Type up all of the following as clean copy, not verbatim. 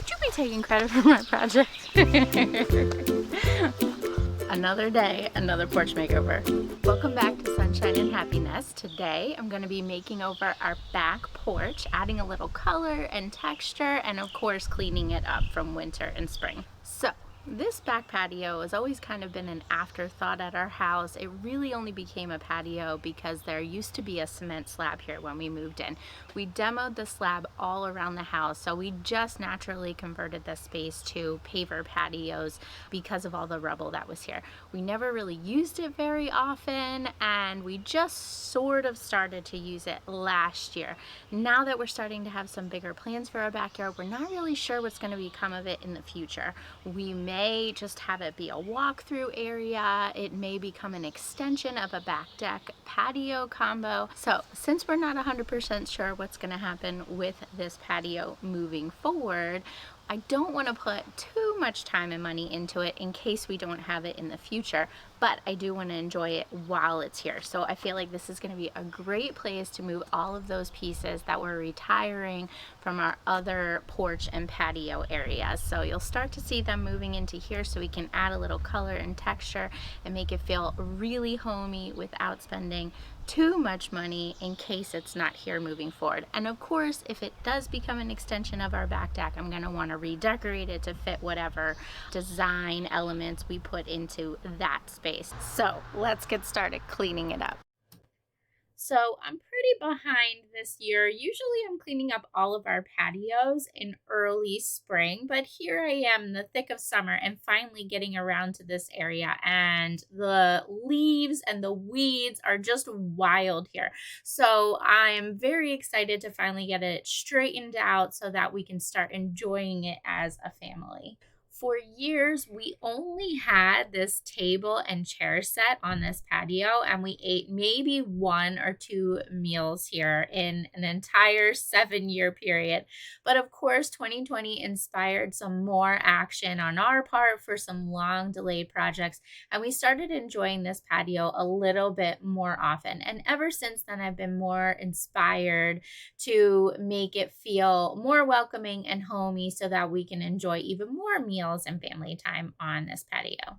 Would you be taking credit for my project? Another day, another porch makeover. Welcome back to Sunshine and Happiness. Today I'm going to be making over our back porch, adding a little color and texture, and of course cleaning it up from winter and spring. So this back patio has always kind of been an afterthought at our house. It really only became a patio because there used to be a cement slab here when we moved in. We demoed the slab all around the house, so we just naturally converted the space to paver patios because of all the rubble that was here. We never really used it very often, and we just sort of started to use it last year. Now that we're starting to have some bigger plans for our backyard, we're not really sure what's going to become of it in the future. We may just have it be a walkthrough area. It may become an extension of a back deck patio combo. So since we're not 100% sure what's going to happen with this patio moving forward, I don't want to put too much time and money into it in case we don't have it in the future, but I do want to enjoy it while it's here. So I feel like this is going to be a great place to move all of those pieces that we're retiring from our other porch and patio areas. So you'll start to see them moving into here so we can add a little color and texture and make it feel really homey without spending too much money in case it's not here moving forward. And of course, if it does become an extension of our back deck, I'm going to want to redecorate it to fit whatever design elements we put into that space. So let's get started cleaning it up. So I'm pretty behind this year. Usually I'm cleaning up all of our patios in early spring, but here I am in the thick of summer and finally getting around to this area, and the leaves and the weeds are just wild here. So I'm very excited to finally get it straightened out so that we can start enjoying it as a family. For years, we only had this table and chair set on this patio, and we ate maybe 1 or 2 meals here in an entire 7-year period. But of course, 2020 inspired some more action on our part for some long delayed projects, and we started enjoying this patio a little bit more often. And ever since then, I've been more inspired to make it feel more welcoming and homey so that we can enjoy even more meals and family time on this patio.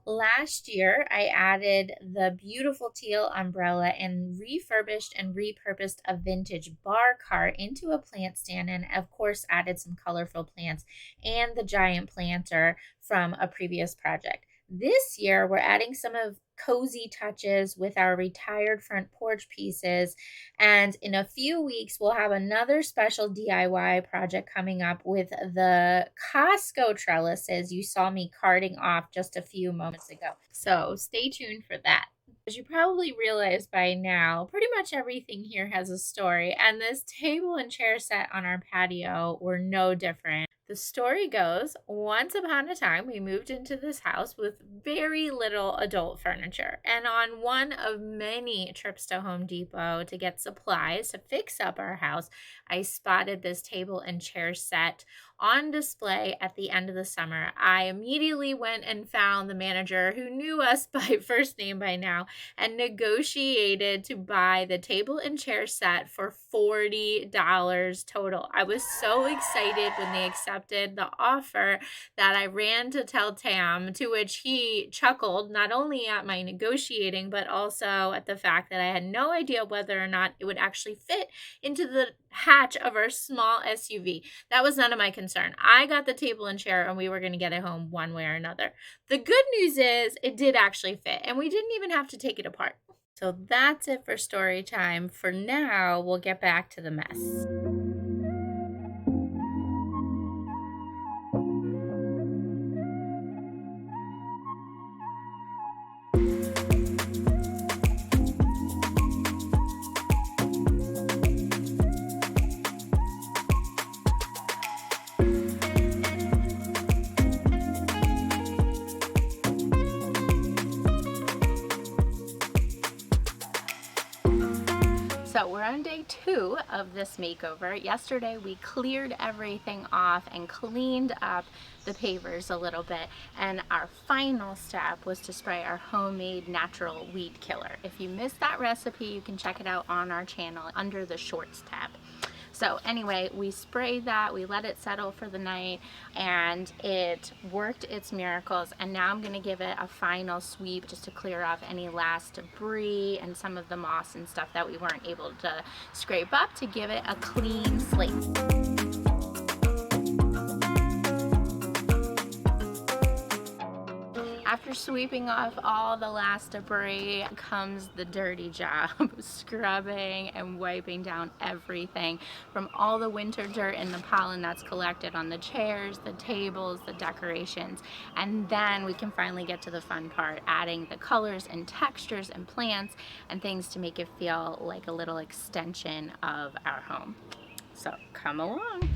Last year, I added the beautiful teal umbrella and refurbished and repurposed a vintage bar cart into a plant stand, and of course added some colorful plants and the giant planter from a previous project. This year, we're adding some of cozy touches with our retired front porch pieces, and in a few weeks we'll have another special DIY project coming up with the Costco trellises you saw me carting off just a few moments ago. So stay tuned for that. As you probably realized by now, pretty much everything here has a story, and this table and chair set on our patio were no different. The story goes, once upon a time, we moved into this house with very little adult furniture. And on one of many trips to Home Depot to get supplies to fix up our house, I spotted this table and chair set on display at the end of the summer. I immediately went and found the manager, who knew us by first name by now, and negotiated to buy the table and chair set for $40 total. I was so excited when they accepted the offer that I ran to tell Tam, to which he chuckled not only at my negotiating, but also at the fact that I had no idea whether or not it would actually fit into the hatch of our small SUV. That was none of my concern. I got the table and chair, and we were going to get it home one way or another. The good news is it did actually fit, and we didn't even have to take it apart. So that's it for story time. For now, we'll get back to the mess. So we're on day 2 of this makeover. Yesterday we cleared everything off and cleaned up the pavers a little bit, and our final step was to spray our homemade natural weed killer. If you missed that recipe, you can check it out on our channel under the shorts tab. So So anyway, we sprayed that, we let it settle for the night, and it worked its miracles. And now I'm gonna give it a final sweep just to clear off any last debris and some of the moss and stuff that we weren't able to scrape up, to give it a clean slate. After sweeping off all the last debris comes the dirty job, scrubbing and wiping down everything from all the winter dirt and the pollen that's collected on the chairs, the tables, the decorations. And then we can finally get to the fun part, adding the colors and textures and plants and things to make it feel like a little extension of our home. So come along.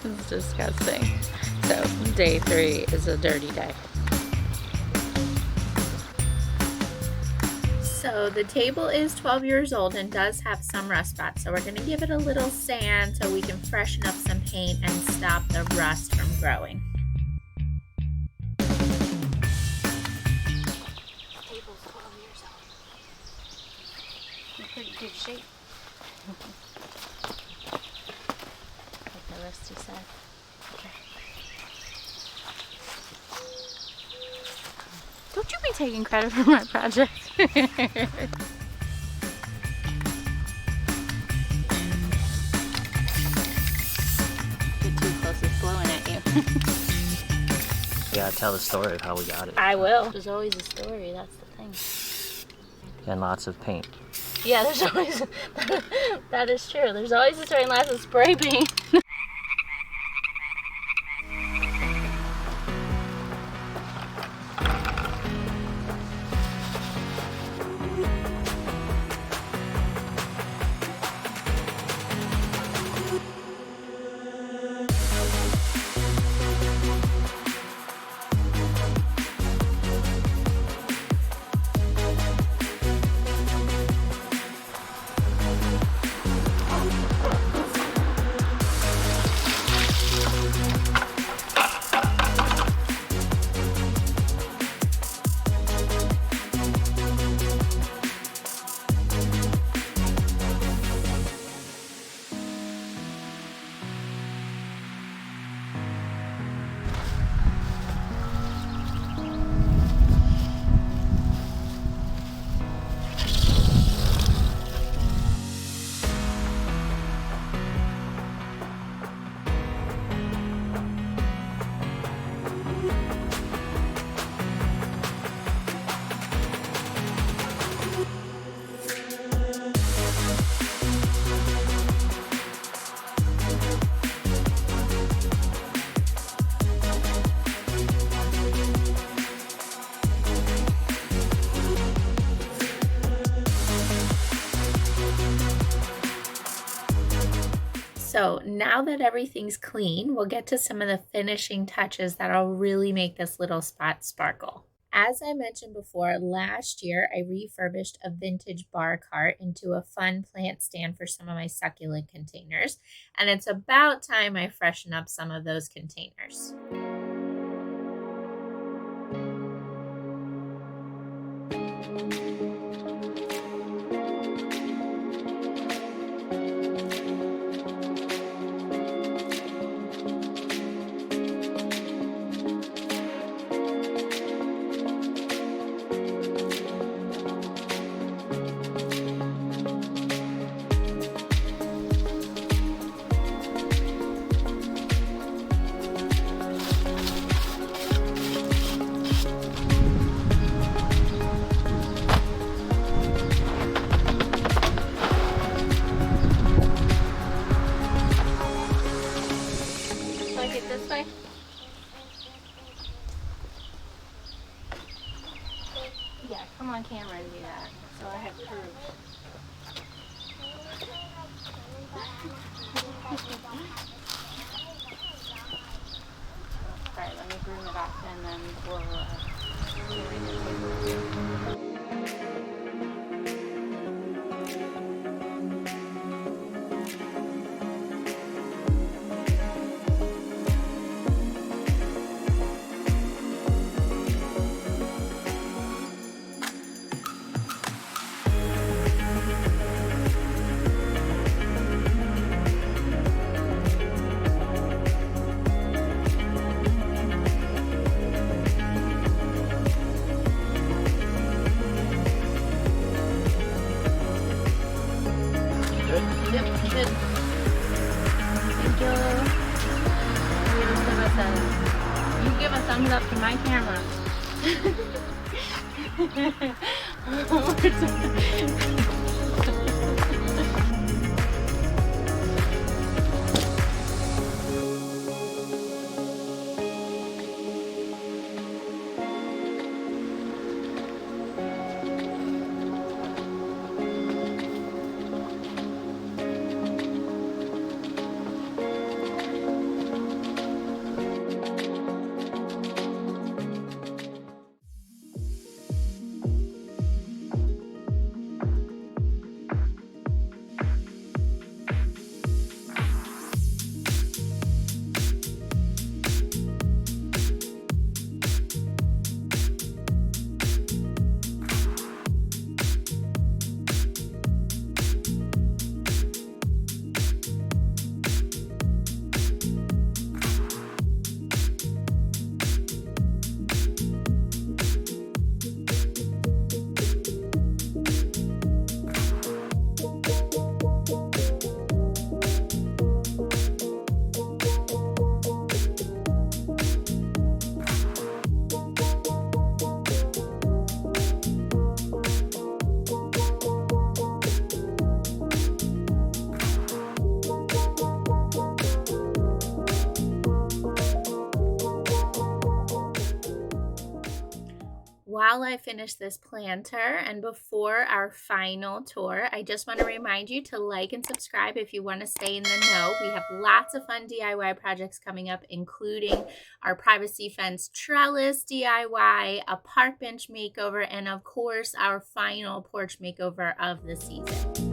It's disgusting. So day 3 is a dirty day. So the table is 12 years old and does have some rust spots. So we're gonna give it a little sand so we can freshen up some paint and stop the rust from growing. The table's 12 years old. In pretty good shape. Like the rusty side. Don't you be taking credit for my project. Get too close, it's blowing at you. You gotta tell the story of how we got it. I will. There's always a story, that's the thing. And lots of paint. Yeah, there's always, that is true. There's always a story and lots of spray paint. So now that everything's clean, we'll get to some of the finishing touches that'll really make this little spot sparkle. As I mentioned before, last year I refurbished a vintage bar cart into a fun plant stand for some of my succulent containers, and it's about time I freshen up some of those containers. This way? Yeah, come on camera and do that. So I have proof. Alright, let me broom it off and then we'll Good? Yep, good. Thank you. You give a thumbs up to my camera. While I finish this planter and before our final tour, I just want to remind you to like and subscribe if you want to stay in the know. We have lots of fun DIY projects coming up, including our privacy fence trellis DIY, a park bench makeover, and of course, our final porch makeover of the season.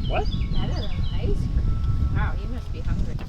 What? Better than ice cream. Wow, you must be hungry.